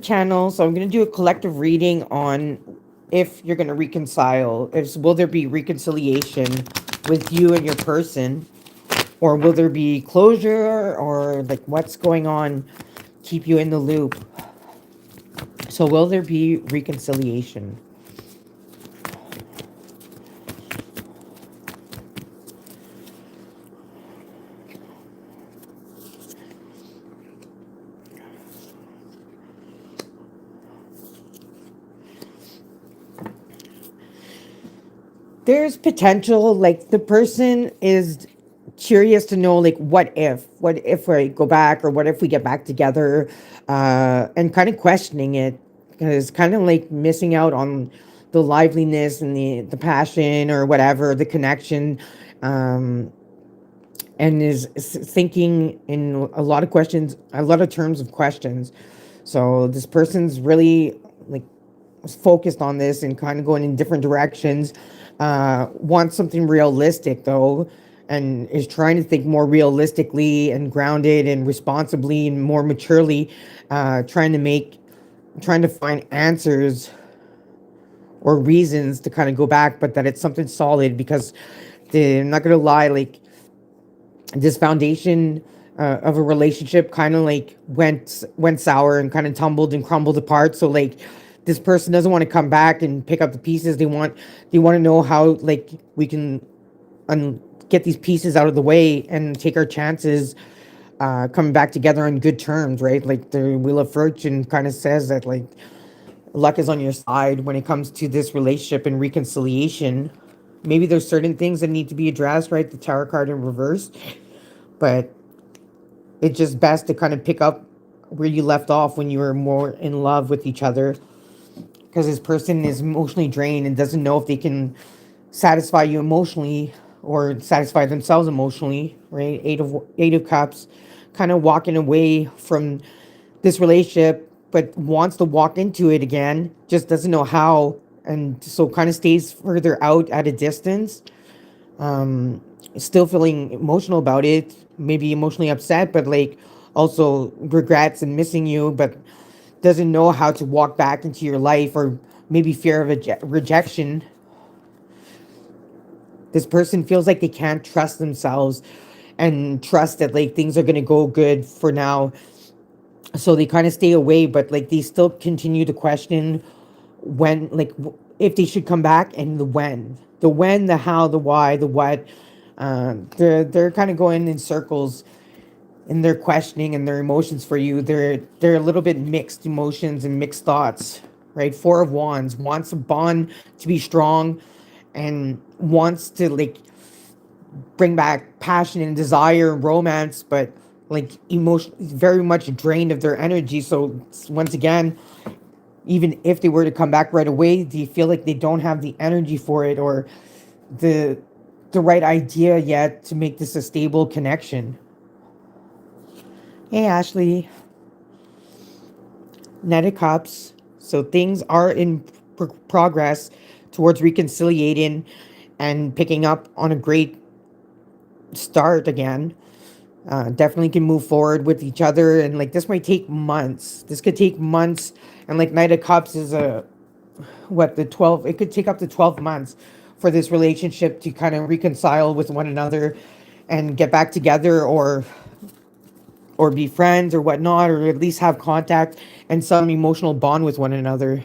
channel. So I'm going to do a collective reading on if you're going to reconcile. If will there be reconciliation with you and your person, or will there be closure, or like what's going on? Keep you in the loop. So will there be reconciliation? There's potential, like the person is curious to know, like what if we go back, or what if we get back together, and kind of questioning it, because kind of like missing out on the liveliness and the passion, or whatever, the connection, um and is thinking in a lot of questions, a lot of terms of questions. So this person's really like focused on this and kind of going in different directions. Wants something realistic though, and is trying to think more realistically and grounded and responsibly and more maturely, trying to find answers or reasons to kind of go back, but that it's something solid, because I'm not gonna lie, like this foundation of a relationship kind of like went sour and kind of tumbled and crumbled apart. So like this person doesn't want to come back and pick up the pieces. They want to know how like we can get these pieces out of the way and take our chances, coming back together on good terms, right? Like the Wheel of Fortune kind of says that like luck is on your side when it comes to this relationship and reconciliation. Maybe there's certain things that need to be addressed, right? The Tower card in reverse, but it's just best to kind of pick up where you left off when you were more in love with each other, because this person is emotionally drained and doesn't know if they can satisfy you emotionally or satisfy themselves emotionally, right? Eight of Cups, kind of walking away from this relationship, but wants to walk into it again, just doesn't know how, and so kind of stays further out at a distance. um Still feeling emotional about it, maybe emotionally upset, but like also regrets and missing you, but doesn't know how to walk back into your life, or maybe fear of rejection. This person feels like they can't trust themselves and trust that like things are going to go good for now, so they kind of stay away, but like they still continue to question when, like if they should come back, and the when, the how, the why, the what. They're kind of going in circles in their questioning and their emotions for you. They're a little bit mixed emotions and mixed thoughts, right? Four of Wands wants a bond to be strong, and wants to like bring back passion and desire and romance, but like emotion very much drained of their energy. So once again, even if they were to come back right away, do you feel like they don't have the energy for it, or the the right idea yet to make this a stable connection? Hey Ashley, Knight of Cups. So things are in progress towards reconciliating and picking up on a great start again. Definitely can move forward with each other, and like this might take months. This could take months, and like Knight of Cups is a what the 12. It could take up to 12 months for this relationship to kind of reconcile with one another and get back together, or be friends or whatnot, or at least have contact and some emotional bond with one another.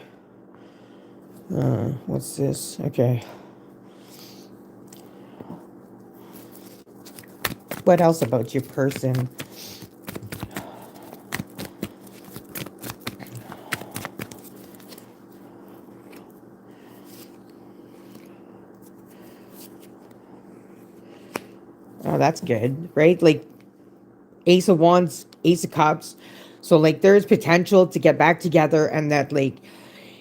What's this? Okay. What else about your person? Oh, that's good, right? Like Ace of Wands, Ace of Cups. So like there's potential to get back together, and that like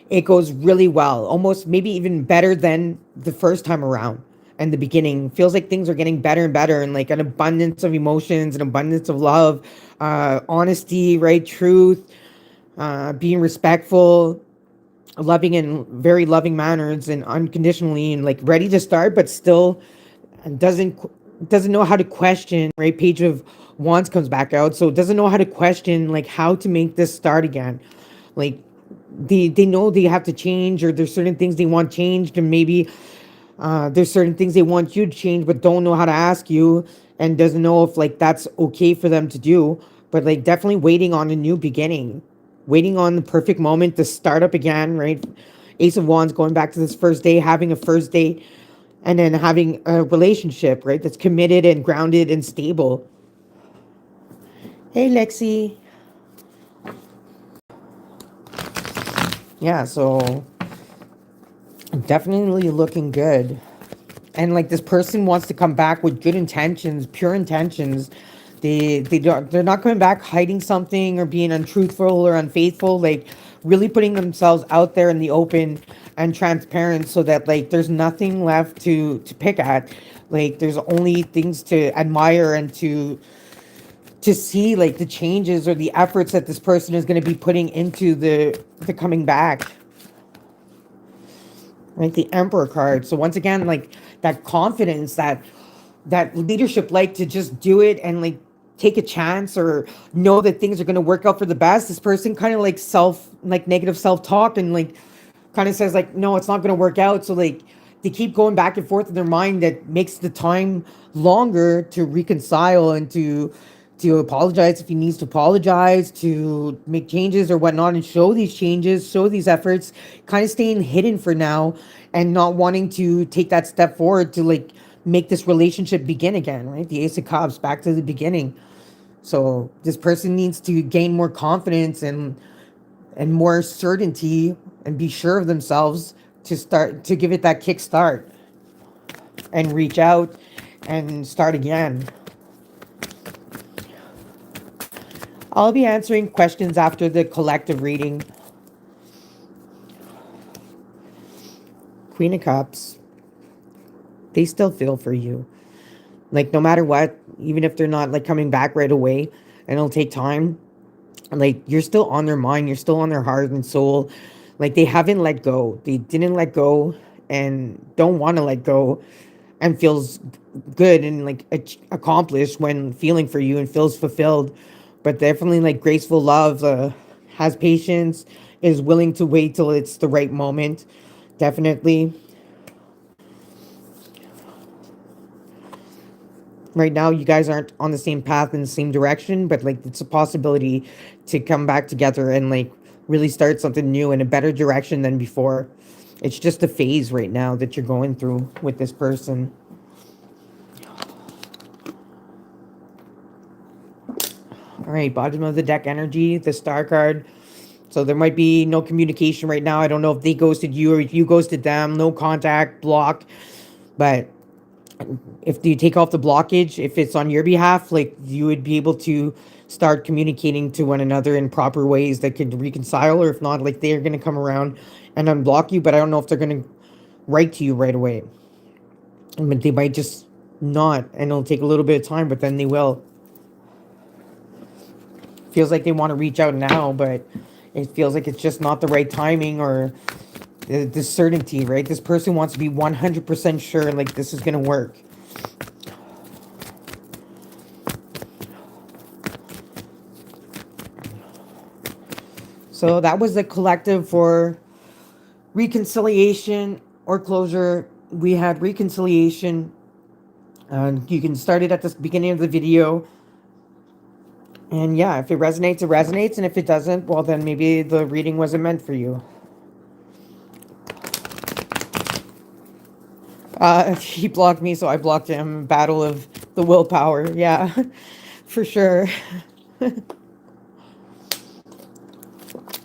it goes really well, almost maybe even better than the first time around. And the beginning feels like things are getting better and better, and like an abundance of emotions, an abundance of love, honesty, right? Truth, being respectful, loving in very loving manners and unconditionally, and like ready to start, but still doesn't know how to question, right? Page of Wands comes back out, so doesn't know how to question like how to make this start again. Like they know they have to change, or there's certain things they want changed, and maybe there's certain things they want you to change but don't know how to ask you, and doesn't know if like that's okay for them to do. But like definitely waiting on a new beginning, waiting on the perfect moment to start up again, right? Ace of Wands, going back to this first day, having a first date, and then having a relationship, right, that's committed and grounded and stable. Hey Lexi. Yeah, so definitely looking good. And like this person wants to come back with good intentions, pure intentions. They're not coming back hiding something or being untruthful or unfaithful. Like really putting themselves out there in the open and transparent, so that like there's nothing left to pick at. Like there's only things to admire and to see, like the changes or the efforts that this person is going to be putting into the coming back. Like the Emperor card. So once again, like that confidence, that leadership, like to just do it and like take a chance, or know that things are going to work out for the best. This person kind of like negative self-talk, and like kind of says like, no, it's not going to work out. So like they keep going back and forth in their mind, that makes the time longer to reconcile and to apologize if he needs to apologize, to make changes or whatnot, and show these changes, show these efforts, kind of staying hidden for now, and not wanting to take that step forward to like make this relationship begin again, right? The Ace of Cups, back to the beginning. So this person needs to gain more confidence and more certainty, and be sure of themselves, to start to give it that kick start and reach out and start again. I'll be answering questions after the collective reading. Queen of Cups, they still feel for you. Like no matter what, even if they're not like coming back right away, and it'll take time, like you're still on their mind, you're still on their heart and soul. Like they haven't let go, they didn't let go, and don't want to let go, and feels good and like accomplished when feeling for you and feels fulfilled. But definitely like graceful love, has patience, is willing to wait till it's the right moment. Definitely right now you guys aren't on the same path in the same direction, but like it's a possibility to come back together and like really start something new in a better direction than before. It's just a phase right now that you're going through with this person. All right, bottom of the deck energy, the Star card. So there might be no communication right now. I don't know if they ghosted you or if you ghosted them. No contact, block. But if you take off the blockage, if it's on your behalf, like you would be able to start communicating to one another in proper ways that could reconcile. Or if not, like they're going to come around and unblock you. But I don't know if they're going to write to you right away. I mean, they might just not, and it'll take a little bit of time, but then they will. Feels like they want to reach out now, but it feels like it's just not the right timing, or the certainty, right? This person wants to be 100% sure like this is going to work. So that was the collective for reconciliation or closure. We had reconciliation. You can start it at the beginning of the video. And yeah, if it resonates, it resonates. And if it doesn't, well, then maybe the reading wasn't meant for you. He blocked me, so I blocked him. Battle of the willpower. Yeah, for sure.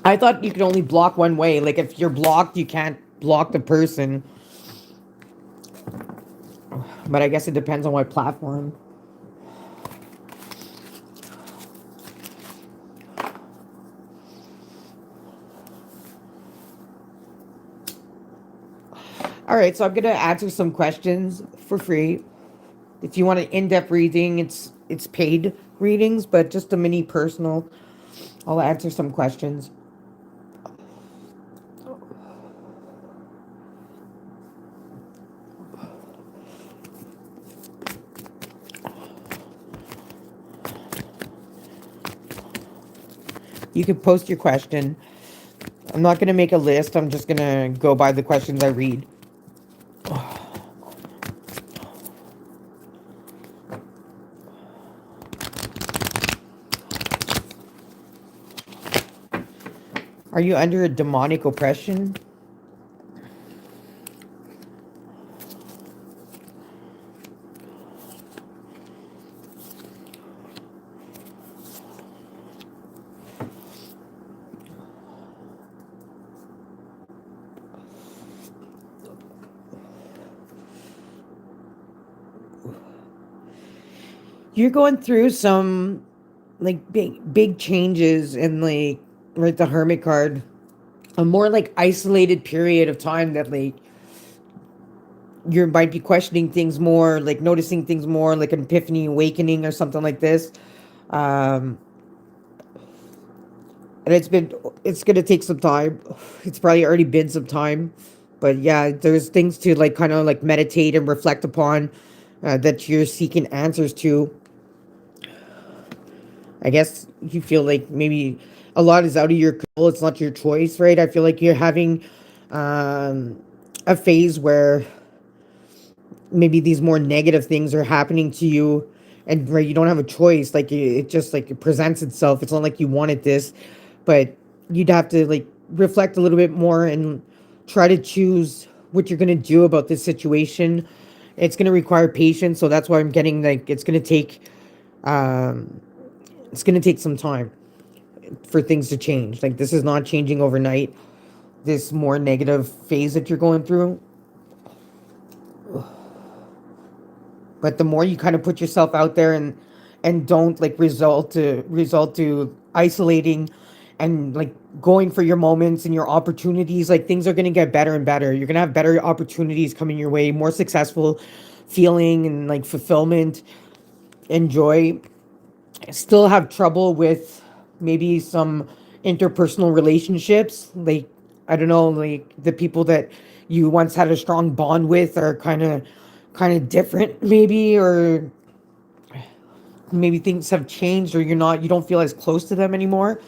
I thought you could only block one way. Like if you're blocked, you can't block the person. But I guess it depends on what platform. All right, so I'm gonna answer some questions for free. If you want an in-depth reading, it's paid readings, but just a mini personal, I'll answer some questions. You can post your question. I'm not going to make a list. I'm just going to go by the questions I read. Are you under a demonic oppression? You're going through some like big changes in like right the hermit card, a more like isolated period of time that like you might be questioning things more, like noticing things more, like an epiphany, awakening, or something like this. Um, and it's gonna take some time. It's probably already been some time, but yeah, there's things to like kind of like meditate and reflect upon that you're seeking answers to. I guess you feel like maybe a lot is out of your control. It's not your choice, right? I feel like you're having um, a phase where maybe these more negative things are happening to you, and where you don't have a choice. Like it just like it presents itself. It's not like you wanted this, but you'd have to like reflect a little bit more and try to choose what you're gonna do about this situation. It's gonna require patience, so that's why I'm getting like um, it's gonna take some time for things to change. Like this is not changing overnight. This more negative phase that you're going through. But the more you kind of put yourself out there and don't like result to isolating and like going for your moments and your opportunities, like things are going to get better and better. You're going to have better opportunities coming your way, more successful feeling and like fulfillment and joy. Still have trouble with maybe some interpersonal relationships, like I don't know, like the people that you once had a strong bond with are kind of different maybe, or maybe things have changed, or you don't feel as close to them anymore.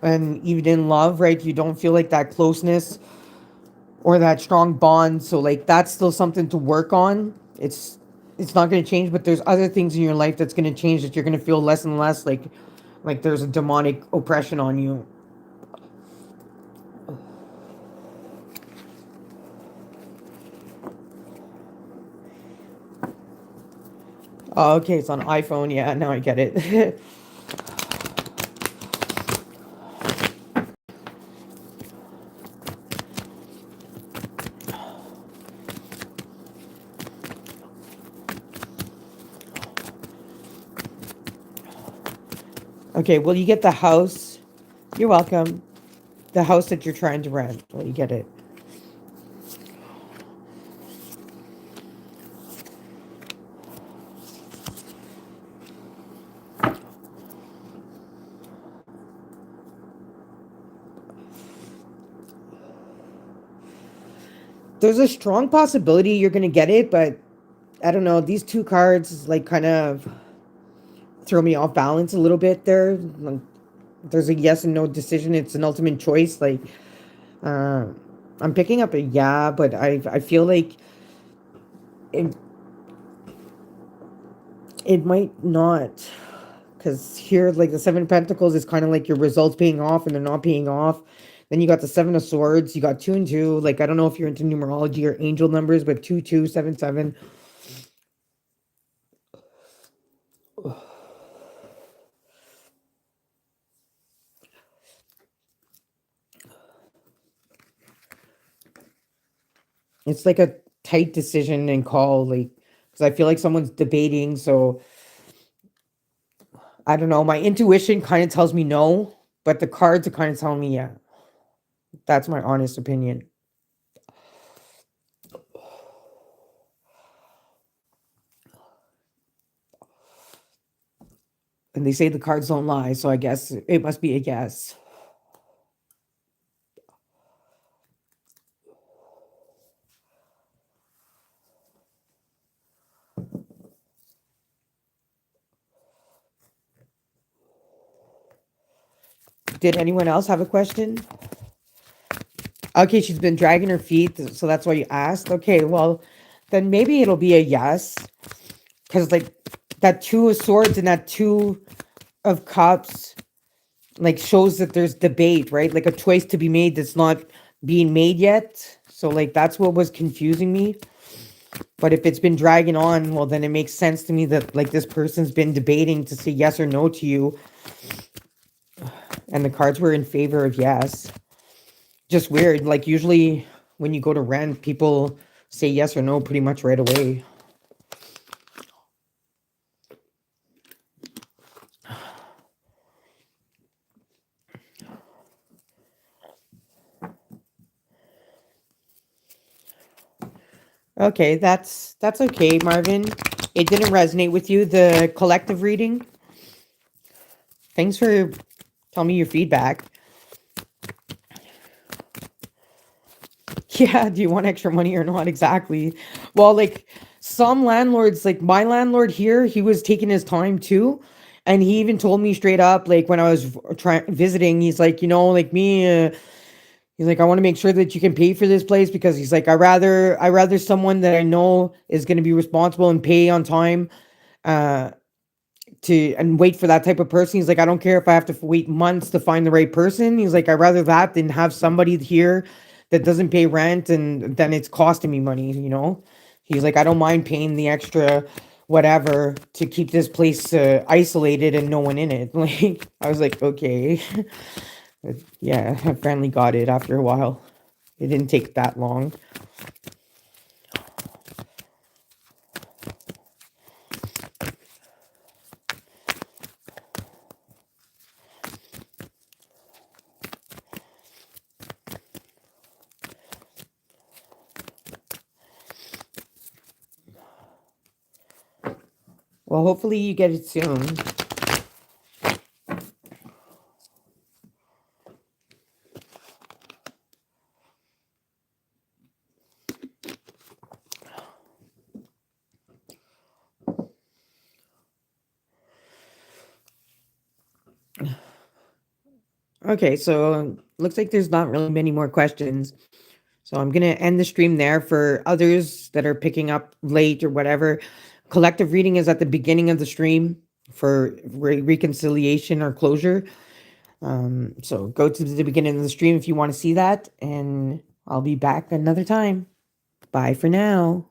And even in love, right, you don't feel like that closeness or that strong bond, so like that's still something to work on. It's not going to change, but there's other things in your life that's going to change, that you're going to feel less and less like there's a demonic oppression on you. Oh, okay, it's on iPhone. Yeah, now I get it. Okay, well, you get the house. You're welcome. The house that you're trying to rent. Well, you get it. There's a strong possibility you're gonna get it, but I don't know. These two cards like kind of throw me off balance a little bit there. Like, there's a yes and no decision. It's an ultimate choice. Like uh, I'm picking up a yeah, but I feel like it it might not, because here like the Seven of Pentacles is kind of like your results paying off and they're not paying off. Then you got the Seven of Swords. You got two and two. Like I don't know if you're into numerology or angel numbers, but 2277. It's like a tight decision and call, like because I feel like someone's debating. So I don't know. My intuition kind of tells me no, but the cards are kind of telling me yeah. That's my honest opinion. And they say the cards don't lie, so I guess it must be a yes. Did anyone else have a question? Okay, she's been dragging her feet, so that's why you asked. Okay, well, then maybe it'll be a yes. Because, like, that two of swords and that two of cups, like, shows that there's debate, right? Like, a choice to be made that's not being made yet. So, like, that's what was confusing me. But if it's been dragging on, well, then it makes sense to me that, like, this person's been debating to say yes or no to you. And the cards were in favor of yes. Just weird. Like, usually when you go to rent, people say yes or no pretty much right away. Okay, that's okay, Marvin. It didn't resonate with you, the collective reading. Thanks for telling me your feedback. Yeah, do you want extra money or not? Exactly. Well, like, some landlords, like my landlord here, he was taking his time too. And he even told me straight up, like, when I was trying visiting, he's like, like me, he's like, I want to make sure that you can pay for this place, because he's like, I rather someone that I know is going to be responsible and pay on time, uh, to and wait for that type of person. He's like, I don't care if I have to wait months to find the right person. He's like, I'd rather that than have somebody here that doesn't pay rent and then it's costing me money. He's like, I don't mind paying the extra whatever to keep this place isolated and no one in it. Like, I was like, okay. Yeah, I finally got it after a while. It didn't take that long. Well, hopefully you get it soon. Okay, so looks like there's not really many more questions. So I'm gonna end the stream there. For others that are picking up late or whatever, collective reading is at the beginning of the stream for reconciliation or closure. So go to the beginning of the stream if you want to see that, and I'll be back another time. Bye for now.